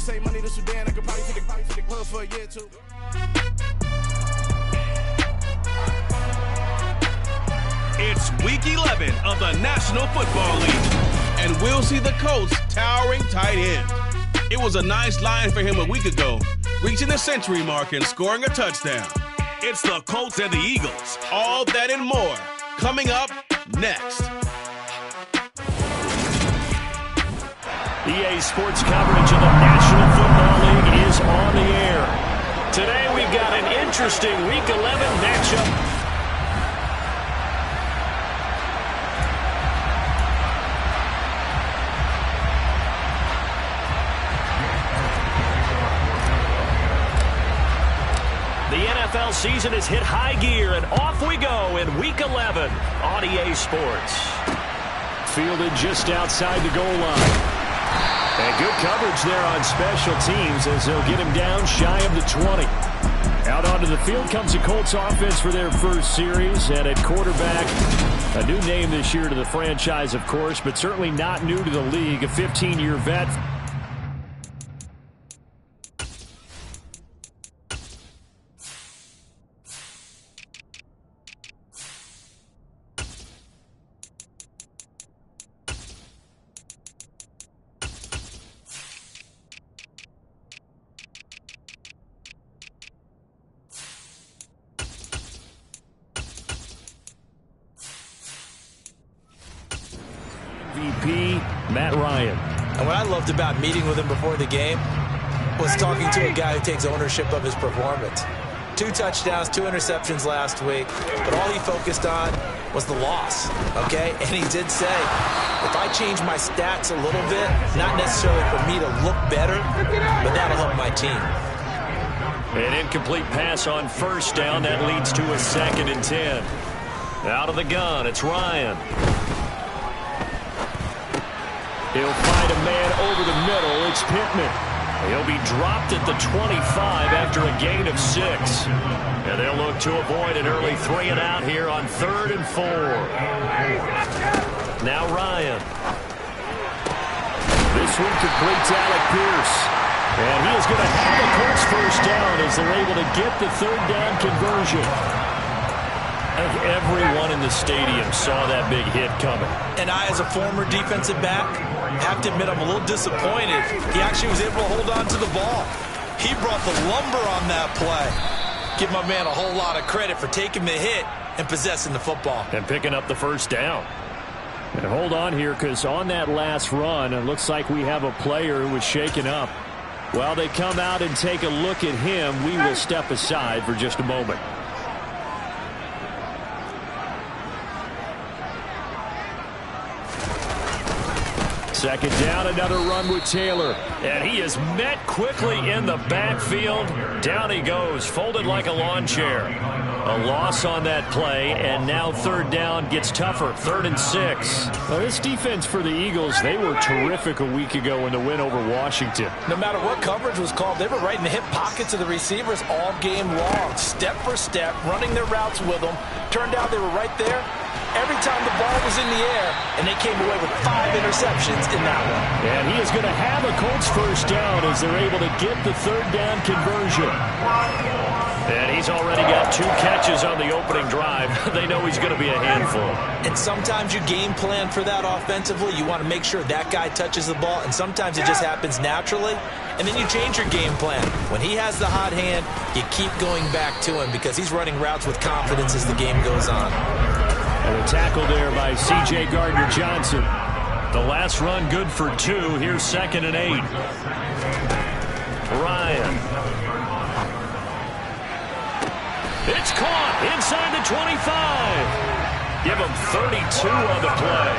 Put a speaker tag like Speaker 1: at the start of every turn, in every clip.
Speaker 1: save money to Sudan. I could probably take the club for a year or two.
Speaker 2: It's Week 11 of the National Football League, and we'll see the Colts' towering tight end. It was a nice line for him a week ago, reaching the century mark and scoring a touchdown. It's the Colts and the Eagles, all that and more, coming up next.
Speaker 3: EA Sports coverage of the National Football League is on the air. Today we've got an interesting Week 11 matchup. The NFL season has hit high gear, and off we go in Week 11 on EA Sports. Fielded just outside the goal line. And good coverage there on special teams as they'll get him down shy of the 20. Out onto the field comes the Colts offense for their first series. And at quarterback, a new name this year to the franchise, of course, but certainly not new to the league, a 15-year vet. VP Matt Ryan.
Speaker 4: And what I loved about meeting with him before the game was talking to a guy who takes ownership of his performance. 2 touchdowns, 2 interceptions last week, but all he focused on was the loss, okay? And he did say, if I change my stats a little bit, not necessarily for me to look better, but that'll help my team.
Speaker 3: An incomplete pass on first down. That leads to a 2nd and 10. Out of the gun, it's Ryan. He'll find a man over the middle. It's Pittman. He'll be dropped at the 25 after a gain of 6. And they'll look to avoid an early 3 and out here on 3rd and 4. Now Ryan. This one completes Alec Pierce. And he is going to have the Colts first down as they're able to get the 3rd down conversion. I think everyone in the stadium saw that big hit coming.
Speaker 4: And I, as a former defensive back, have to admit I'm a little disappointed. He actually was able to hold on to the ball. He brought the lumber on that play. Give my man a whole lot of credit for taking the hit and possessing the football.
Speaker 3: And picking up the first down. And hold on here, because on that last run, it looks like we have a player who was shaken up. While they come out and take a look at him, we will step aside for just a moment. Second down, another run with Taylor. And he is met quickly in the backfield. Down he goes, folded like a lawn chair. A loss on that play, and now 3rd down gets tougher, 3rd and 6. Well, this defense for the Eagles, they were terrific a week ago in the win over Washington.
Speaker 4: No matter what coverage was called, they were right in the hip pockets of the receivers all game long, step for step, running their routes with them. Turned out they were right there every time the ball was in the air, and they came away with 5 interceptions in that one.
Speaker 3: And he is going to have a Colts first down as they're able to get the 3rd down conversion. And he's already got 2 catches on the opening drive. They know he's going to be a handful.
Speaker 4: And sometimes you game plan for that offensively. You want to make sure that guy touches the ball, and sometimes it just happens naturally. And then you change your game plan. When he has the hot hand, you keep going back to him because he's running routes with confidence as the game goes on.
Speaker 3: And a tackle there by C.J. Gardner-Johnson. The last run good for 2. Here's 2nd and 8. Ryan. It's caught inside the 25. Give him 32 on the play.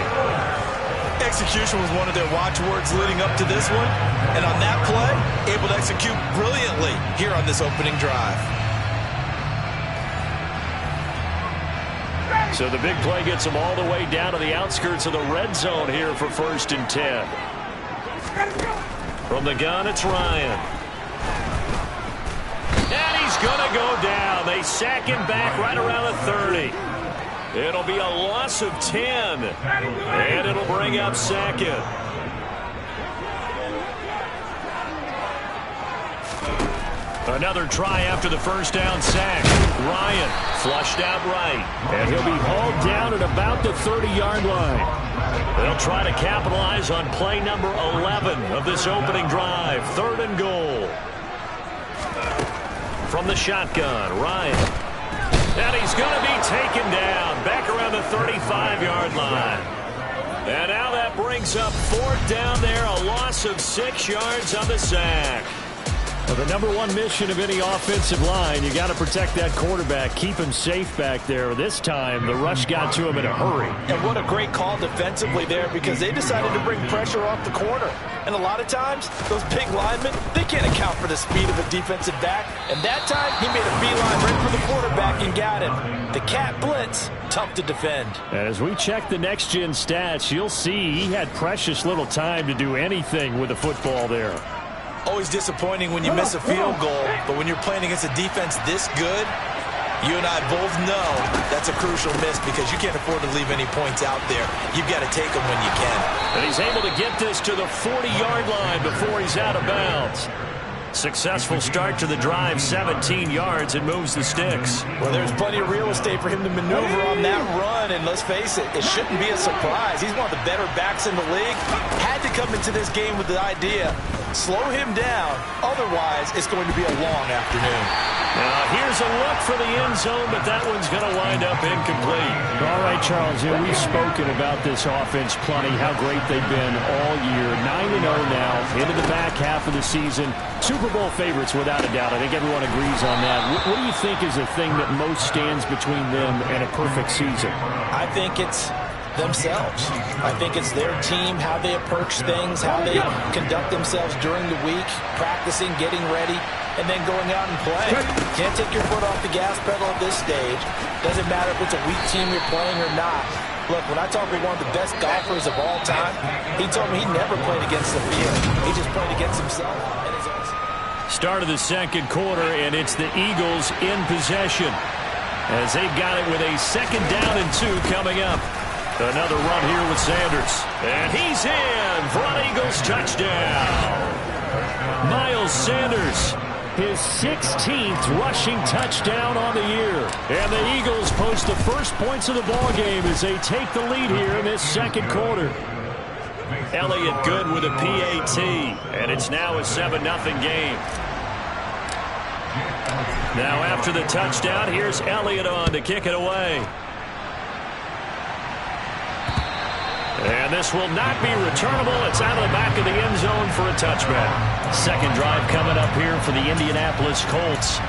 Speaker 4: Execution was one of their watchwords leading up to this one. And on that play, able to execute brilliantly here on this opening drive.
Speaker 3: So the big play gets them all the way down to the outskirts of the red zone here for 1st and 10. From the gun, it's Ryan. And he's going to go down. They sack him back right around the 30. It'll be a loss of 10. And it'll bring up 2nd. Another try after the first down sack. Ryan flushed out right. And he'll be hauled down at about the 30-yard line. They'll try to capitalize on play number 11 of this opening drive. 3rd and goal. From the shotgun, Ryan. And he's going to be taken down back around the 35-yard line. And now that brings up 4th down there, a loss of 6 yards on the sack. Well, the number one mission of any offensive line, you got to protect that quarterback, keep him safe back there. This time, the rush got to him in a hurry.
Speaker 4: And what a great call defensively there, because they decided to bring pressure off the corner. And a lot of times, those big linemen, they can't account for the speed of a defensive back. And that time, he made a beeline right for the quarterback and got him. The cat blitz, tough to defend.
Speaker 3: As we check the next-gen stats, you'll see he had precious little time to do anything with the football there.
Speaker 4: Always disappointing when you miss a field goal, but when you're playing against a defense this good, you and I both know that's a crucial miss because you can't afford to leave any points out there. You've got to take them when you can.
Speaker 3: And he's able to get this to the 40-yard line before he's out of bounds. Successful start to the drive, 17 yards, and moves the sticks.
Speaker 4: Well, there's plenty of real estate for him to maneuver on that run, and let's face it, it shouldn't be a surprise. He's one of the better backs in the league. Had to come into this game with the idea, slow him down, otherwise it's going to be a long afternoon.
Speaker 3: Now, here's a look for the end zone, but that one's going to wind up incomplete. All right, Charles, we've spoken about this offense plenty, how great they've been all year. 9-0 now, into the back half of the season. Super Bowl favorites, without a doubt. I think everyone agrees on that. What do you think is the thing that most stands between them and a perfect season?
Speaker 4: I think it's themselves. I think it's their team, how they approach things, how they conduct themselves during the week, practicing, getting ready, and then going out and playing. Can't take your foot off the gas pedal at this stage. Doesn't matter if it's a weak team you're playing or not. Look, when I talk with one of the best golfers of all time, he told me he never played against the field. He just played against himself and his own.
Speaker 3: Start of the second quarter, and it's the Eagles in possession as they've got it with a 2nd down and 2 coming up. Another run here with Sanders. And he's in for an Eagles touchdown. Miles Sanders, his 16th rushing touchdown on the year. And the Eagles post the first points of the ball game as they take the lead here in this second quarter. Elliott good with a PAT, and it's now a 7-0 game. Now after the touchdown, here's Elliott on to kick it away. And this will not be returnable. It's out of the back of the end zone for a touchback. Second drive coming up here for the Indianapolis Colts.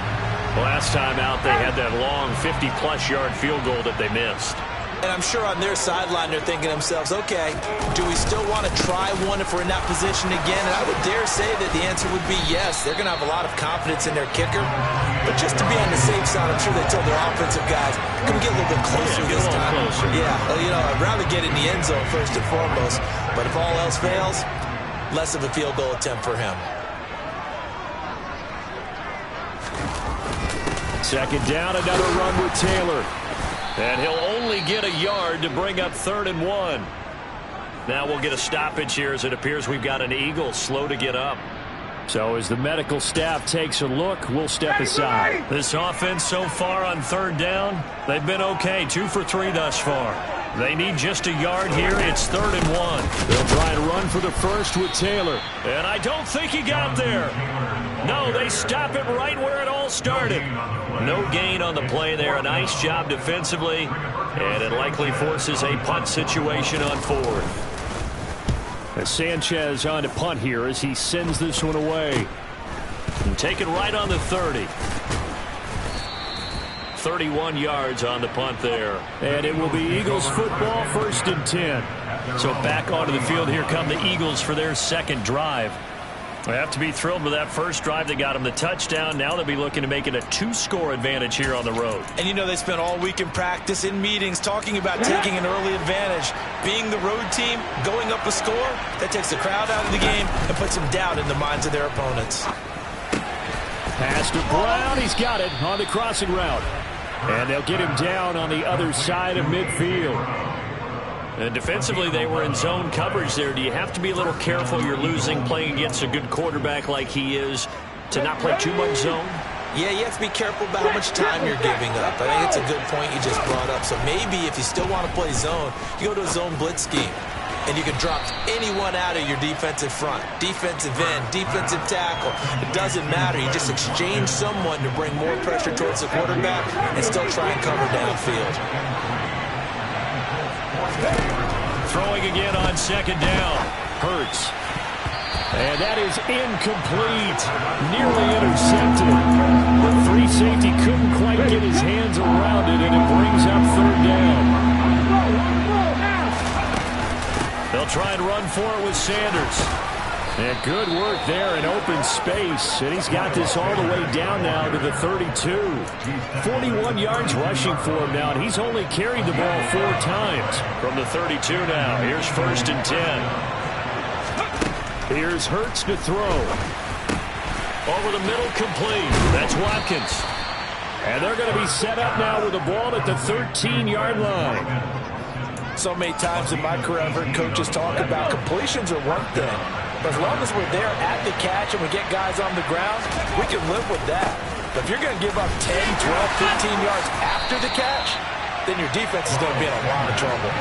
Speaker 3: Last time out, they had that long 50-plus yard field goal that they missed.
Speaker 4: And I'm sure on their sideline they're thinking to themselves, okay, do we still want to try one if we're in that position again? And I would dare say that the answer would be yes. They're going to have a lot of confidence in their kicker. But just to be on the safe side, I'm sure they told their offensive guys, can we get a little bit closer this time?
Speaker 3: Closer.
Speaker 4: Yeah, well, you know, I'd rather get in the end zone first and foremost. But if all else fails, less of a field goal attempt for him.
Speaker 3: Second down, another run with Taylor. And he'll only get a yard to bring up 3rd and 1. Now we'll get a stoppage here as it appears we've got an Eagle slow to get up. So as the medical staff takes a look, we'll step aside. This offense so far on 3rd down, they've been okay. 2 for 3 thus far. They need just a yard here. It's 3rd and 1. They'll try to run for the first with Taylor. And I don't think he got there. No, they stop it right where it all started. No gain on the play there. A nice job defensively. And it likely forces a punt situation on 4th. As Sanchez on to punt here as he sends this one away. And take it right on the 30. 31 yards on the punt there. And it will be Eagles football, 1st and 10. So back onto the field here come the Eagles for their second drive. They have to be thrilled with that first drive that got them the touchdown. Now they'll be looking to make it a 2-score advantage here on the road. And you know they spent all week in practice, in meetings, talking about taking an early advantage. Being the road team, going up a score, that takes the crowd out of the game and puts some doubt in the minds of their opponents. Pass to Brown. He's got it on the crossing route. And they'll get him down on the other side of midfield. And defensively, they were in zone coverage there. Do you have to be a little careful? You're losing playing against a good quarterback like he is. to not play too much zone?
Speaker 4: Yeah, you have to be careful about how much time you're giving up. I think it's a good point you just brought up. So maybe if you still want to play zone, you go to a zone blitz scheme. And you can drop anyone out of your defensive front. Defensive end, defensive tackle. It doesn't matter. You just exchange someone to bring more pressure towards the quarterback and still try and cover downfield.
Speaker 3: Throwing again on second down. Hurts. And that is incomplete. Nearly intercepted. The free safety couldn't quite get his hands around it, and it brings up third down. They'll try and run for it with Sanders. And good work there in open space. And he's got this all the way down now to the 32. 41 yards rushing for him now. And he's only carried the ball 4 times. From the 32 now. Here's 1st and 10. Here's Hurts to throw. Over the middle, complete. That's Watkins. And they're going to be set up now with the ball at the 13-yard line.
Speaker 4: So many times in my career I've heard coaches talk about completions are one thing. But as long as we're there at the catch and we get guys on the ground, we can live with that. But if you're going to give up 10, 12, 15 yards after the catch, then your defense is going to be in a lot of trouble.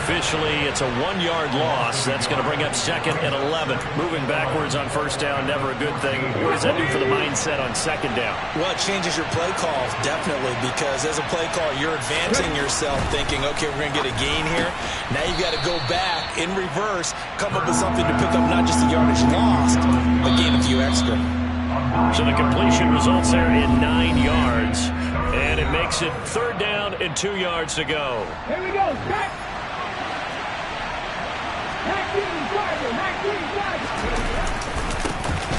Speaker 3: Officially, it's a 1-yard loss. That's going to bring up 2nd and 11. Moving backwards on 1st down, never a good thing. What does that do for the mindset on 2nd down?
Speaker 4: Well, it changes your play call, definitely, because as a play call, you're advancing yourself thinking, okay, we're going to get a gain here. Now you got to go back in reverse, come up with something to pick up not just the yardage lost, but gain a few extra.
Speaker 3: So the completion results there in 9 yards. And it makes it 3rd down and 2 yards to go.
Speaker 5: Here we go. Back.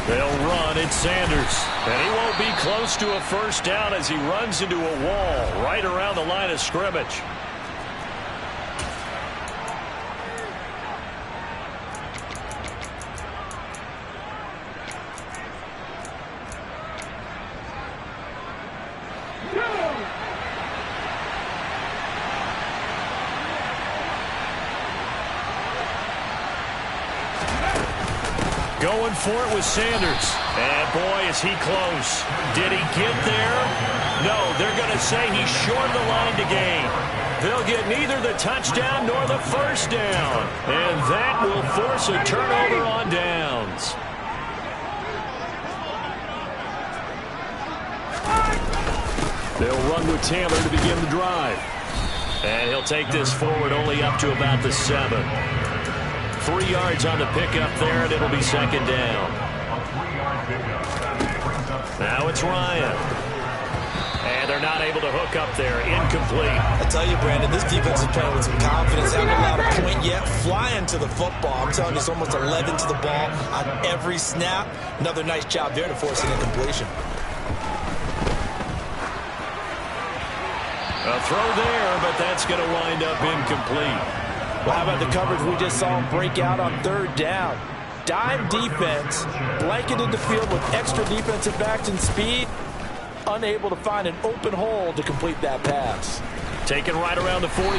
Speaker 3: They'll run. It's Sanders. And he won't be close to a 1st down as he runs into a wall right around the line of scrimmage. Going for it with Sanders. And boy, is he close. Did he get there? No, they're going to say he's short of the line to gain. They'll get neither the touchdown nor the 1st down. And that will force a turnover on downs. They'll run with Taylor to begin the drive. And he'll take this forward only up to about the 7. 3 yards on the pickup there, and it'll be 2nd down. Now it's Ryan. And they're not able to hook up there. Incomplete.
Speaker 4: I tell you, Brandon, this defense is playing with some confidence. Haven't allowed a point yet. Flying to the football. I'm telling you, it's almost 11 to the ball on every snap. Another nice job there to force an incompletion.
Speaker 3: A throw there, but that's going to wind up incomplete.
Speaker 4: Well, how about the coverage we just saw him break out on 3rd down? Dime defense, blanketed the field with extra defensive backs and speed, unable to find an open hole to complete that pass.
Speaker 3: Taken right around the 44.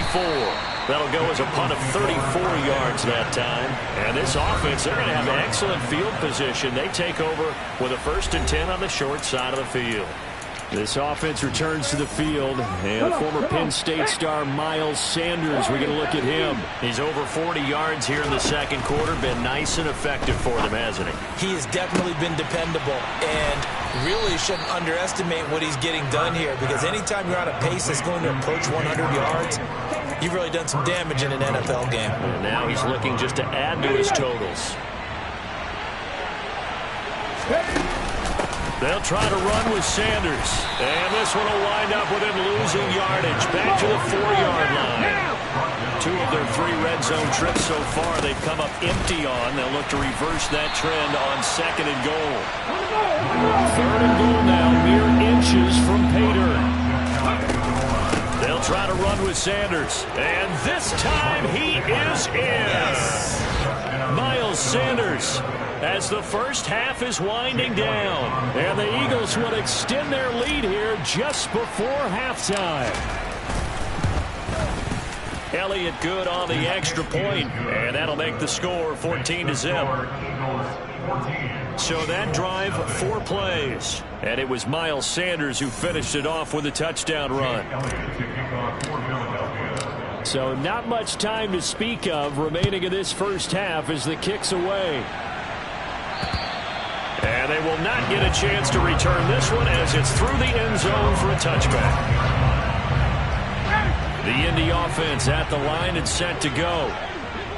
Speaker 3: That'll go as a punt of 34 yards that time. And this offense, they're going to have excellent field position. They take over with a 1st and 10 on the short side of the field. This offense returns to the field, and former Penn State star Miles Sanders, we're going to look at him. He's over 40 yards here in the 2nd quarter. Been nice and effective for them, hasn't he?
Speaker 4: He has definitely been dependable, and really shouldn't underestimate what he's getting done here, because anytime you're on a pace that's going to approach 100 yards, you've really done some damage in an NFL game.
Speaker 3: And now he's looking just to add to his totals. They'll try to run with Sanders. And this one will wind up with him losing yardage. Back to the 4-yard line. 2 of their 3 red zone trips so far they've come up empty on. They'll look to reverse that trend on 2nd and goal. 3rd and goal now, mere inches from Pater. They'll try to run with Sanders. And this time he is in. Yes. Miles Sanders, as the first half is winding down. And the Eagles will extend their lead here just before halftime. Elliott good on the extra point, and that'll make the score 14-0. So that drive, 4 plays. And it was Miles Sanders who finished it off with a touchdown run. So not much time to speak of remaining in this first half as the kick's away. And they will not get a chance to return this one as it's through the end zone for a touchback. The Indy offense at the line and set to go.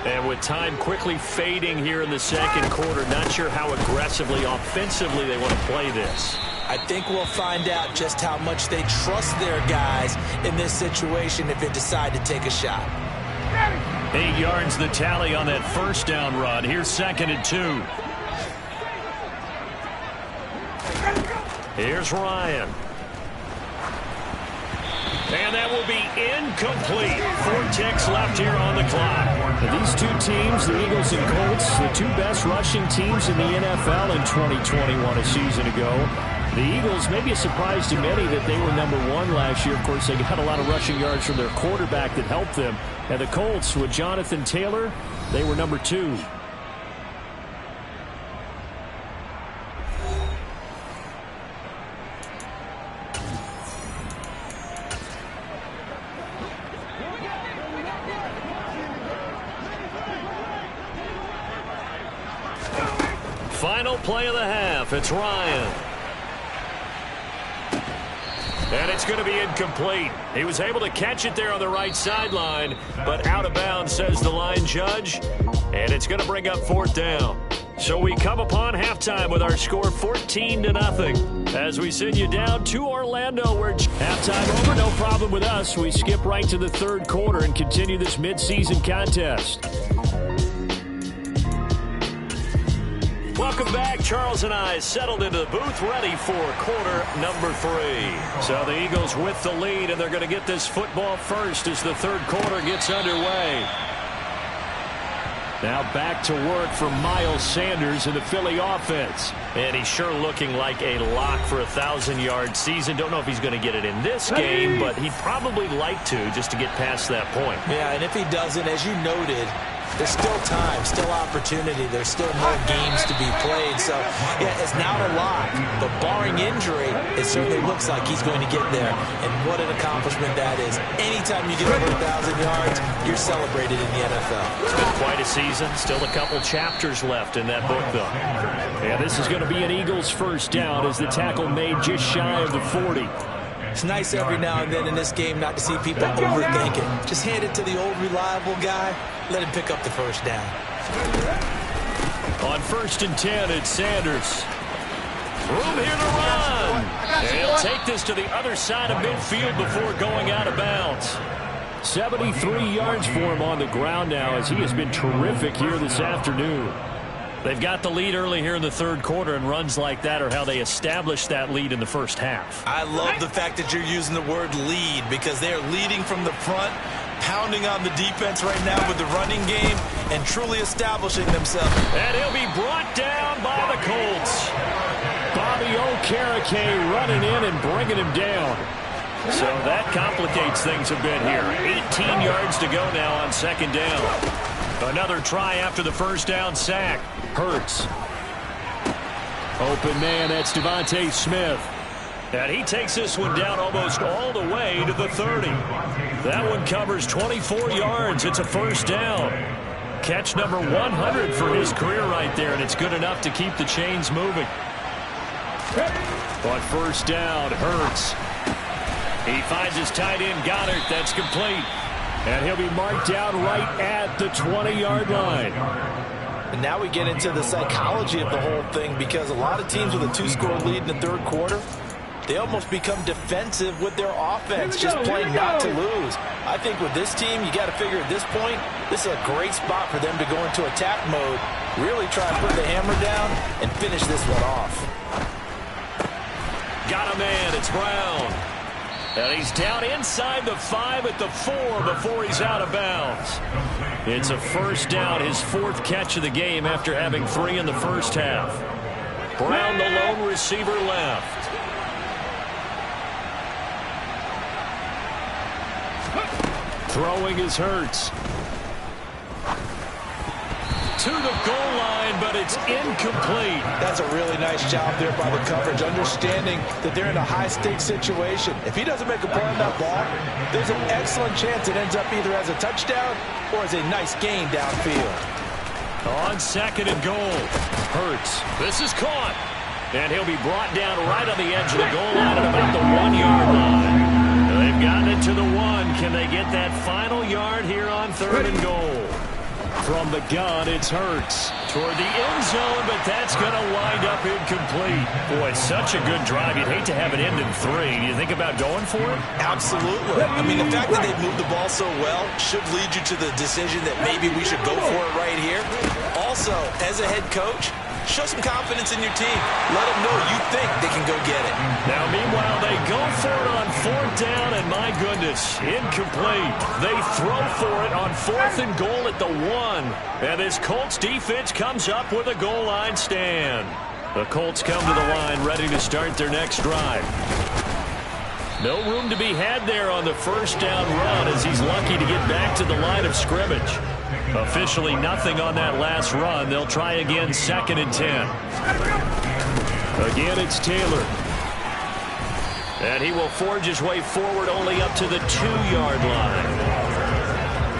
Speaker 3: And with time quickly fading here in the second quarter, not sure how aggressively, offensively they want to play this.
Speaker 4: I think we'll find out just how much they trust their guys in this situation if they decide to take a shot.
Speaker 3: 8 yards the tally on that first down run. Here's 2nd and 2. Here's Ryan. And that will be incomplete. 4 ticks left here on the clock.
Speaker 5: Now these two teams, the Eagles and Colts, the 2 best rushing teams in the NFL in 2021 a season ago. The Eagles, maybe a surprise to many that they were number 1 last year. Of course, they got a lot of rushing yards from their quarterback that helped them. And the Colts, with Jonathan Taylor, they were number 2.
Speaker 3: Final play of the half. It's Ryan. And it's going to be incomplete. He was able to catch it there on the right sideline, but out of bounds, says the line judge. And it's going to bring up 4th down. So we come upon halftime with our score 14-0. As we send you down to Orlando, where halftime over, no problem with us. We skip right to the 3rd quarter and continue this midseason contest. Welcome back. Charles and I settled into the booth, ready for quarter number 3. So the Eagles with the lead, and they're going to get this football first as the 3rd quarter gets underway. Now back to work for Miles Sanders in the Philly offense. And he's sure looking like a lock for a 1,000-yard season. Don't know if he's going to get it in this game, but he'd probably like to just to get past that point.
Speaker 4: Yeah, and if he doesn't, as you noted, there's still time, still opportunity. There's still more games to be played. So, yeah, it's not a lot. But barring injury, it certainly looks like he's going to get there. And what an accomplishment that is. Anytime you get over 1,000 yards, you're celebrated in the NFL.
Speaker 3: It's been quite a season. Still a couple chapters left in that book, though.
Speaker 5: Yeah, this is going to be an Eagles first down as the tackle made just shy of the 40.
Speaker 4: It's nice every now and then in this game not to see people overthink it. Just hand it to the old reliable guy. Let him pick up the first down.
Speaker 3: On 1st and 10, it's Sanders. Room here to run. And he'll take this to the other side of midfield before going out of bounds.
Speaker 5: 73 yards for him on the ground now as he has been terrific here this afternoon.
Speaker 3: They've got the lead early here in the 3rd quarter, and runs like that are how they established that lead in the first half.
Speaker 4: I love the fact that you're using the word lead because they're leading from the front, pounding on the defense right now with the running game, and truly establishing themselves.
Speaker 3: And he'll be brought down by the Colts.
Speaker 5: Bobby Okereke running in and bringing him down.
Speaker 3: So that complicates things a bit here. 18 yards to go now on 2nd down. Another try after the first down sack.
Speaker 5: Hurts. Open man, that's Devontae Smith.
Speaker 3: And he takes this one down almost all the way to the 30. That one covers 24 yards. It's a first down. Catch number 100 for his career right there, and it's good enough to keep the chains moving.
Speaker 5: On 1st down, Hurts.
Speaker 3: He finds his tight end, Goddard. That's complete.
Speaker 5: And he'll be marked down right at the 20-yard line.
Speaker 4: And now we get into the psychology of the whole thing because a lot of teams with a 2-score lead in the 3rd quarter, they almost become defensive with their offense, just playing not to lose. I think with this team, you got to figure at this point, this is a great spot for them to go into attack mode, really try and put the hammer down and finish this one off.
Speaker 3: Got a man. It's Brown. And he's down inside the 5 at the 4 before he's out of bounds. It's a first down, his 4th catch of the game after having 3 in the first half. Brown, the lone receiver, left.
Speaker 5: Throwing is Hurts.
Speaker 3: to the goal line, but it's incomplete.
Speaker 4: That's a really nice job there by the coverage, understanding that they're in a high-stakes situation. If he doesn't make a play on that ball, there's an excellent chance it ends up either as a touchdown or as a nice gain downfield.
Speaker 3: On 2nd and goal, Hurts. This is caught. And he'll be brought down right on the edge of the goal line at about the 1-yard line. They've gotten it to the 1. Can they get that final yard here on 3rd and goal? From the gun, it's Hurts toward the end zone, but that's going to wind up incomplete. Boy, such a good drive. You'd hate to have it end in 3. Do you think about going for it?
Speaker 4: Absolutely. I mean, the fact that they've moved the ball so well should lead you to the decision that maybe we should go for it right here. Also, as a head coach, show some confidence in your team. Let them know you think they can go get it.
Speaker 3: Now, meanwhile, they go for it on 4th down, and my goodness, incomplete. They throw for it on 4th and goal at the 1. And this Colts defense comes up with a goal line stand. The Colts come to the line ready to start their next drive. No room to be had there on the 1st down run as he's lucky to get back to the line of scrimmage. Officially nothing on that last run. They'll try again 2nd and 10. Again, it's Taylor. And he will forge his way forward only up to the 2-yard line.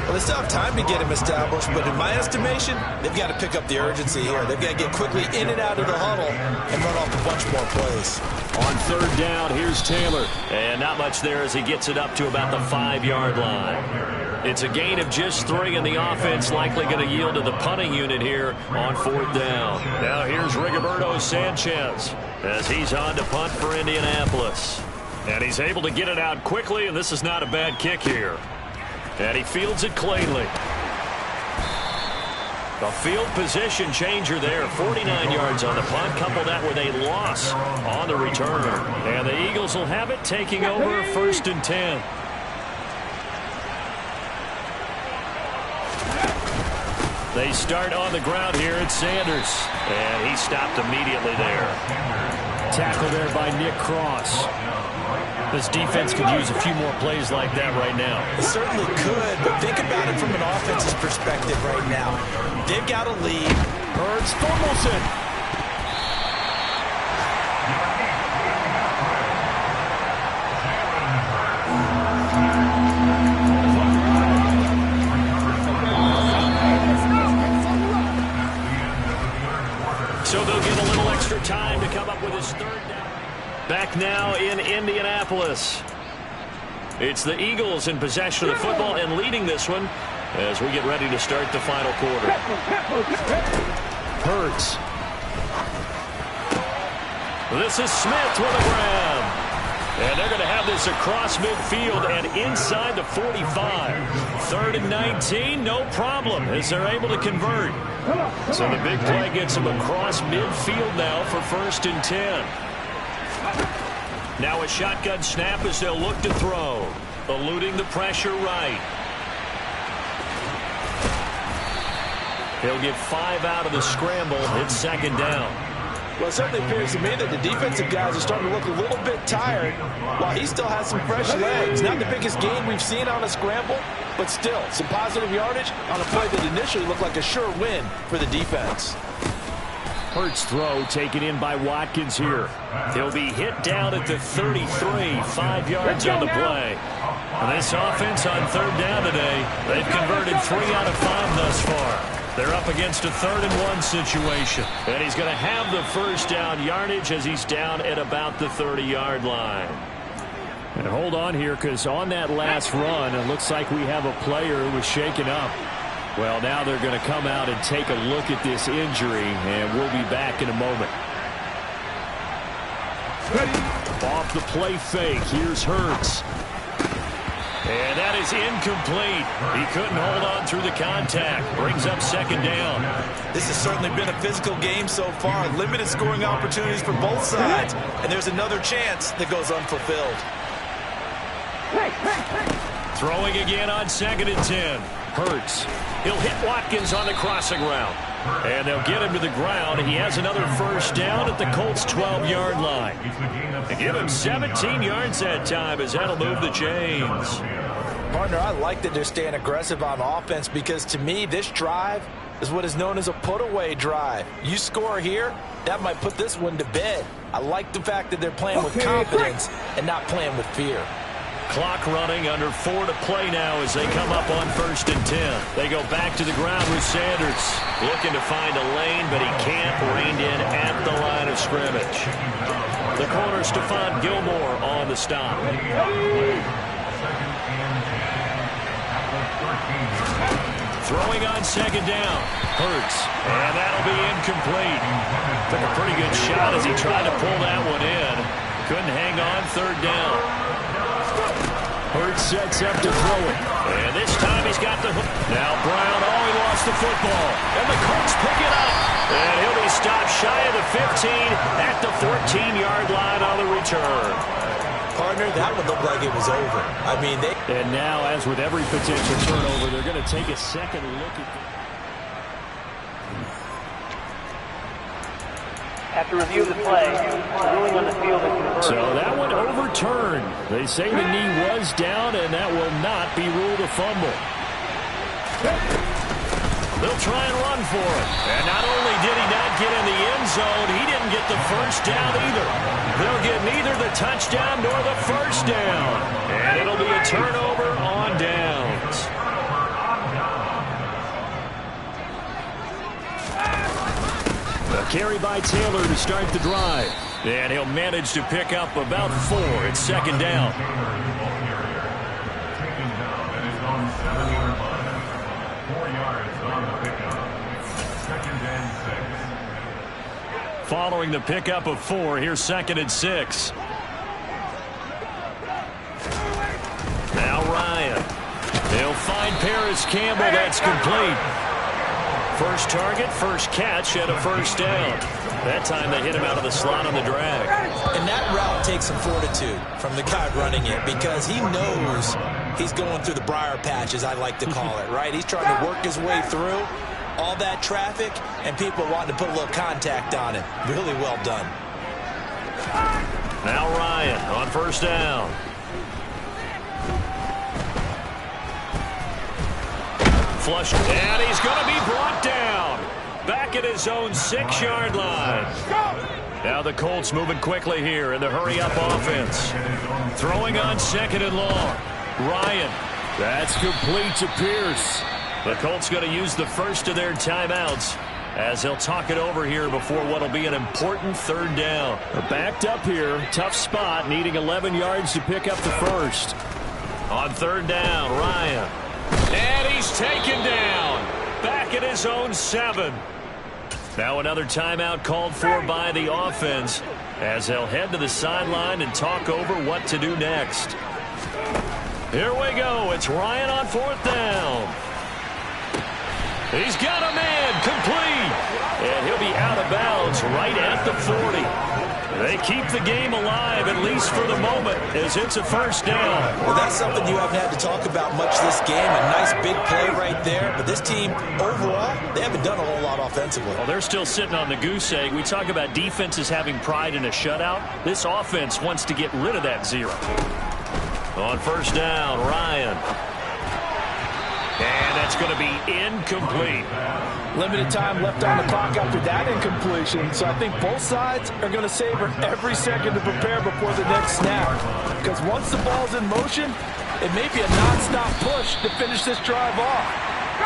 Speaker 4: Well, they still have time to get him established, but in my estimation, they've got to pick up the urgency here. They've got to get quickly in and out of the huddle and run off a bunch more plays.
Speaker 3: On 3rd down, here's Taylor. And not much there as he gets it up to about the 5-yard line. It's a gain of just 3, and the offense likely going to yield to the punting unit here on 4th down. Now here's Rigoberto Sanchez as he's on to punt for Indianapolis. And he's able to get it out quickly, and this is not a bad kick here. And he fields it cleanly. A field position changer there. 49 yards on the punt. Couple that with a loss on the return. And the Eagles will have it taking over 1st and 10. They start on the ground here. It's Sanders. And he stopped immediately there. Tackle there by Nick Cross. This defense could use a few more plays like that right now.
Speaker 4: It certainly could, but think about it from an offense's perspective right now. They've got a lead.
Speaker 3: Hurts fumbles it. So they'll get a little extra time to come up with his 3rd down. Back now in Indianapolis. It's the Eagles in possession of the football and leading this one as we get ready to start the final quarter. Hurts. This is Smith with a grab. And they're going to have this across midfield and inside the 45. 3rd and 19, no problem as they're able to convert. So the big play gets them across midfield now for 1st and 10. Now a shotgun snap as they'll look to throw. Eluding the pressure right. He'll get 5 out of the scramble. It's 2nd down.
Speaker 4: Well, it certainly appears to me that the defensive guys are starting to look a little bit tired while he still has some fresh legs. Not the biggest gain we've seen on a scramble, but still some positive yardage on a play that initially looked like a sure win for the defense.
Speaker 3: Hurts throw taken in by Watkins here. He'll be hit down at the 33, 5 yards on the play. And this offense on 3rd down today, they've converted 3 out of 5 thus far. They're up against a 3rd and 1 situation. And he's going to have the 1st down yardage as he's down at about the 30-yard line. And hold on here, because on that last run, it looks like we have a player who was shaken up. Well, now they're going to come out and take a look at this injury, and we'll be back in a moment. Off the play fake, here's Hurts. And that is incomplete. He couldn't hold on through the contact. Brings up 2nd down.
Speaker 4: This has certainly been a physical game so far. Limited scoring opportunities for both sides. And there's another chance that goes unfulfilled.
Speaker 3: Throwing again on 2nd and 10. Hurts. He'll hit Watkins on the crossing route. And they'll get him to the ground. He has another 1st down at the Colts' 12-yard line. They give him 17 yards that time as that'll move the chains.
Speaker 4: Partner, I like that they're staying aggressive on offense because to me, this drive is what is known as a put-away drive. You score here, that might put this one to bed. I like the fact that they're playing with confidence and not playing with fear.
Speaker 3: Clock running, under 4 to play now as they come up on 1st and 10. They go back to the ground with Sanders. Looking to find a lane, but he can't. Reined in at the line of scrimmage. The corner, Stephon Gilmore on the stop. Throwing on 2nd down. Hurts. And that'll be incomplete. Took a pretty good shot as he tried to pull that one in. Couldn't hang on 3rd down.
Speaker 5: Hurts sets up to throw it.
Speaker 3: And this time he's got the hook. Now Brown, he lost the football. And the Colts pick it up. And he'll be stopped shy of the 15 at the 14-yard line on the return.
Speaker 4: Partner, that would look like it was over. I mean,
Speaker 5: And now, as with every potential turnover, they're going to take a second look at
Speaker 6: After review of the play, ruling on the field is reversed.
Speaker 5: So that one overturned. They say the knee was down, and that will not be ruled a fumble.
Speaker 3: They'll try and run for it. And not only did he not get in the end zone, he didn't get the first down either. They'll get neither the touchdown nor the first down. And it'll be a turnover on downs.
Speaker 5: A carry by Taylor to start the drive.
Speaker 3: And he'll manage to pick up about 4. It's 2nd down. Following the pickup of 4, here's 2nd and 6. Now Ryan. He'll find Paris Campbell. That's complete. First target, first catch, and a first down. That time they hit him out of the slot on the drag.
Speaker 4: And that route takes some fortitude from the guy running it because he knows he's going through the briar patch, as I like to call it, right? He's trying to work his way through all that traffic and people wanting to put a little contact on it. Really well done.
Speaker 3: Now Ryan on first down. Flushed, and he's going to be brought down. Back at his own 6-yard line. Now the Colts moving quickly here in the hurry-up offense. Throwing on 2nd and long. Ryan.
Speaker 5: That's complete to Pierce.
Speaker 3: The Colts going to use the first of their timeouts as they'll talk it over here before what will be an important 3rd down.
Speaker 5: They're backed up here. Tough spot, needing 11 yards to pick up the first.
Speaker 3: On 3rd down, Ryan. And he's taken down. Back at his own 7. Now another timeout called for by the offense as they'll head to the sideline and talk over what to do next. Here we go. It's Ryan on 4th down. He's got a man, complete. And he'll be out of bounds right at the 40. They keep the game alive, at least for the moment, as it's a first down.
Speaker 4: Well, that's something you haven't had to talk about much this game. A nice big play right there. But this team, overall, they haven't done a whole lot offensively.
Speaker 3: Well, they're still sitting on the goose egg. We talk about defenses having pride in a shutout. This offense wants to get rid of that 0. On first down, Ryan. And that's going to be incomplete.
Speaker 7: Limited time left on the clock after that incompletion, so I think both sides are going to savor every second to prepare before the next snap. Because once the ball's in motion, it may be a non-stop push to finish this drive off.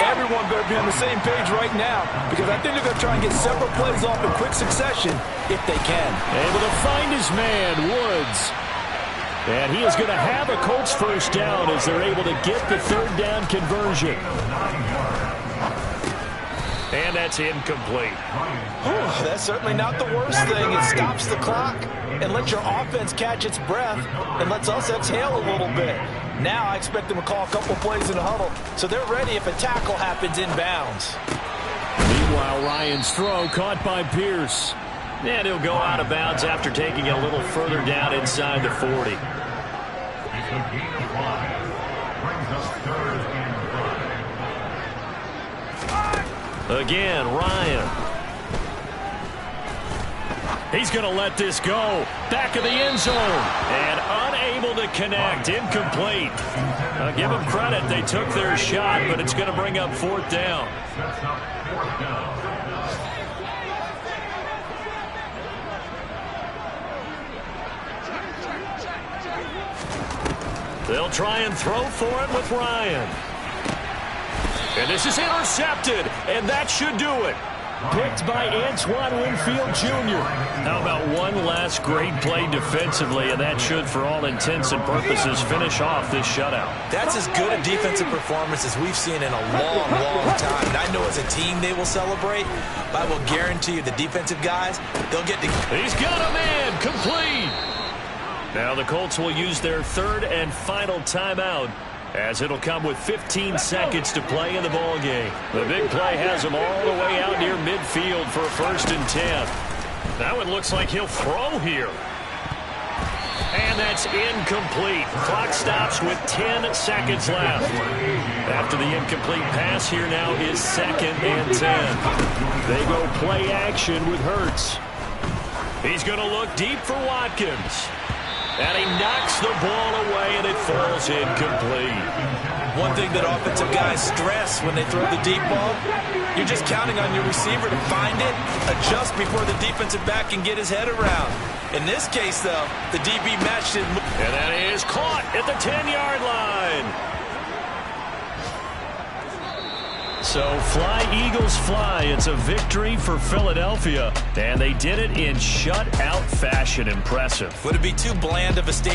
Speaker 7: Everyone better be on the same page right now, because I think they're going to try and get several plays off in quick succession if they can.
Speaker 5: Able to find his man, Woods. And he is going to have a Colts first down as they're able to get the 3rd down conversion.
Speaker 3: And that's incomplete.
Speaker 7: That's certainly not the worst thing. It stops the clock and lets your offense catch its breath and lets us exhale a little bit. Now I expect them to call a couple plays in the huddle so they're ready if a tackle happens inbounds.
Speaker 5: Meanwhile, Ryan's throw caught by Pierce.
Speaker 3: And he'll go out of bounds after taking it a little further down inside the 40. Again, Ryan. He's going to let this go. Back of the end zone. And unable to connect. Incomplete. Give them credit. They took their shot, but it's going to bring up 4th down. They'll try and throw for it with Ryan. And this is intercepted, and that should do it. Picked by Antoine Winfield Jr. How about one last great play defensively, and that should, for all intents and purposes, finish off this shutout. That's as good a defensive performance as we've seen in a long, long time. And I know as a team they will celebrate, but I will guarantee you the defensive guys, they'll get to... He's got a man, complete. Now the Colts will use their 3rd and final timeout, as it'll come with 15 seconds to play in the ballgame. The big play has him all the way out near midfield for a 1st and 10. Now it looks like he'll throw here. And that's incomplete. Clock stops with 10 seconds left. After the incomplete pass, here now is 2nd and 10. They go play action with Hurts. He's going to look deep for Watkins. And he knocks the ball away, and it falls incomplete. One thing that offensive guys stress when they throw the deep ball, you're just counting on your receiver to find it, adjust before the defensive back can get his head around. In this case, though, the DB matched it. And that is caught at the 10-yard line. So fly, Eagles, fly. It's a victory for Philadelphia, and they did it in shutout fashion. Impressive. Would it be too bland of a statement?